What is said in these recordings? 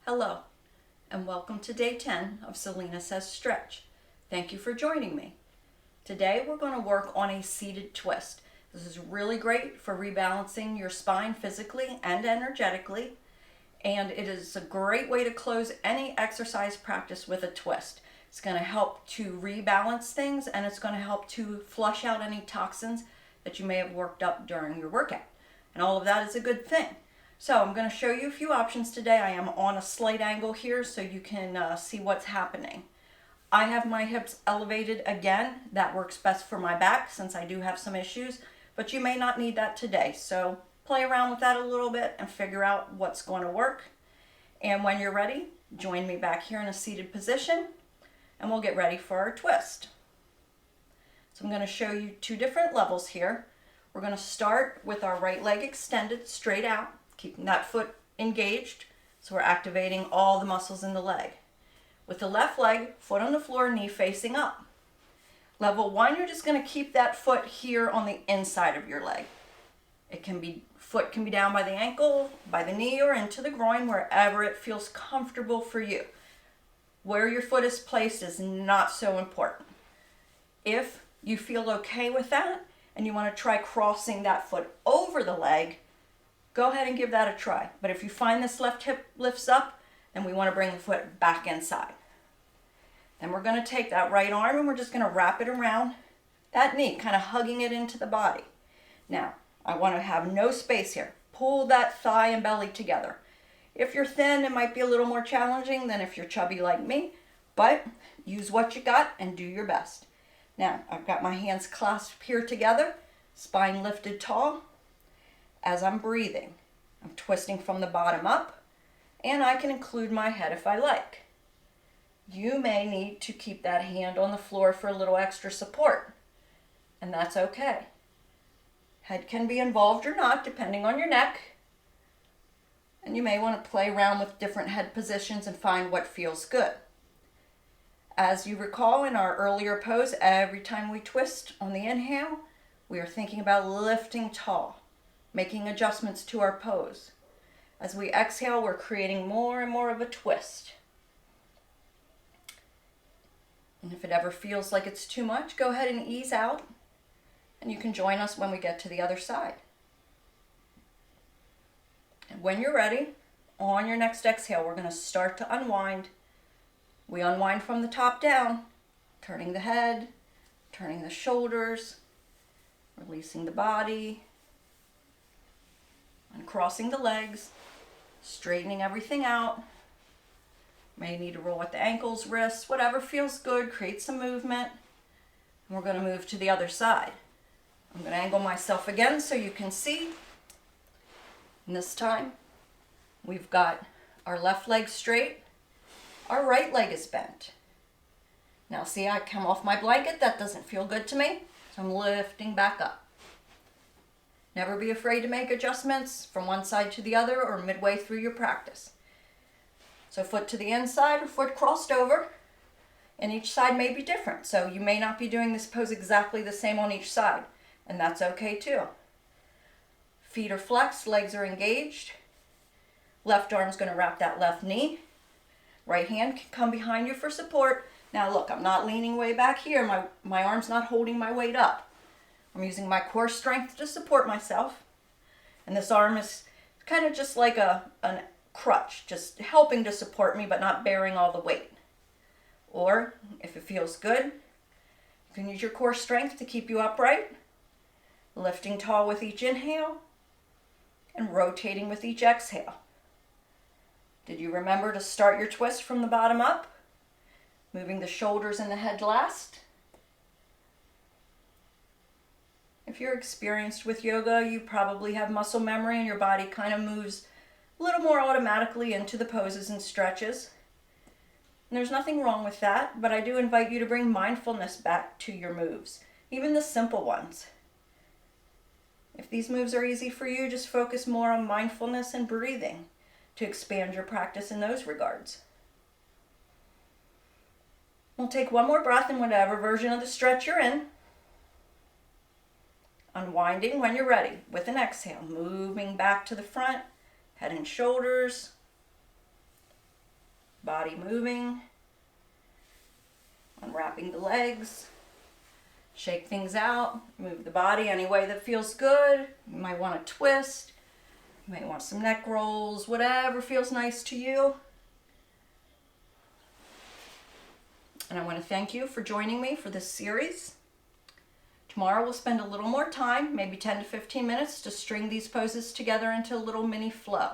Hello, and welcome to day 10 of Selena Says Stretch. Thank you for joining me. Today we're going to work on a seated twist. This is really great for rebalancing your spine physically and energetically, and it is a great way to close any exercise practice with a twist. It's going to help to rebalance things, and it's going to help to flush out any toxins that you may have worked up during your workout. And all of that is a good thing. So I'm going to show you a few options today. I am on a slight angle here so you can see what's happening. I have my hips elevated again. That works best for my back since I do have some issues, but you may not need that today. So play around with that a little bit and figure out what's going to work. And when you're ready, join me back here in a seated position and we'll get ready for our twist. So I'm going to show you two different levels here. We're going to start with our right leg extended straight out, keeping that foot engaged, so we're activating all the muscles in the leg. With the left leg, foot on the floor, knee facing up. Level 1, you're just going to keep that foot here on the inside of your leg. Foot can be down by the ankle, by the knee, or into the groin, wherever it feels comfortable for you. Where your foot is placed is not so important. If you feel okay with that, and you want to try crossing that foot over the leg, go ahead and give that a try. But if you find this left hip lifts up, then we want to bring the foot back inside. Then we're going to take that right arm and we're just going to wrap it around that knee, kind of hugging it into the body. Now, I want to have no space here. Pull that thigh and belly together. If you're thin, it might be a little more challenging than if you're chubby like me, but use what you got and do your best. Now, I've got my hands clasped here together, spine lifted tall. As I'm breathing, I'm twisting from the bottom up, and I can include my head if I like. You may need to keep that hand on the floor for a little extra support, and that's okay. Head can be involved or not, depending on your neck, and you may want to play around with different head positions and find what feels good. As you recall in our earlier pose, every time we twist on the inhale, we are thinking about lifting tall, making adjustments to our pose. As we exhale, we're creating more and more of a twist. And if it ever feels like it's too much, go ahead and ease out, and you can join us when we get to the other side. And when you're ready, on your next exhale, we're going to start to unwind. We unwind from the top down, turning the head, turning the shoulders, releasing the body, uncrossing the legs, straightening everything out. May need to roll at the ankles, wrists, whatever feels good, create some movement. And we're going to move to the other side. I'm going to angle myself again so you can see. And this time, we've got our left leg straight, our right leg is bent. Now see, I come off my blanket, that doesn't feel good to me, so I'm lifting back up. Never be afraid to make adjustments from one side to the other or midway through your practice. So foot to the inside or foot crossed over, and each side may be different. So you may not be doing this pose exactly the same on each side, and that's okay too. Feet are flexed, legs are engaged. Left arm's going to wrap that left knee. Right hand can come behind you for support. Now look, I'm not leaning way back here. My arm's not holding my weight up. I'm using my core strength to support myself. And this arm is kind of just like a crutch, just helping to support me but not bearing all the weight. Or, if it feels good, you can use your core strength to keep you upright, lifting tall with each inhale and rotating with each exhale. Did you remember to start your twist from the bottom up? Moving the shoulders and the head last. If you're experienced with yoga, you probably have muscle memory and your body kind of moves a little more automatically into the poses and stretches. And there's nothing wrong with that, but I do invite you to bring mindfulness back to your moves, even the simple ones. If these moves are easy for you, just focus more on mindfulness and breathing to expand your practice in those regards. We'll take one more breath in whatever version of the stretch you're in. Unwinding when you're ready with an exhale, moving back to the front, head and shoulders. Body moving. Unwrapping the legs. Shake things out. Move the body any way that feels good. You might want to twist. You might want some neck rolls. Whatever feels nice to you. And I want to thank you for joining me for this series. Tomorrow we'll spend a little more time, maybe 10 to 15 minutes, to string these poses together into a little mini flow.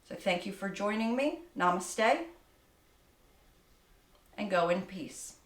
So thank you for joining me. Namaste. And go in peace.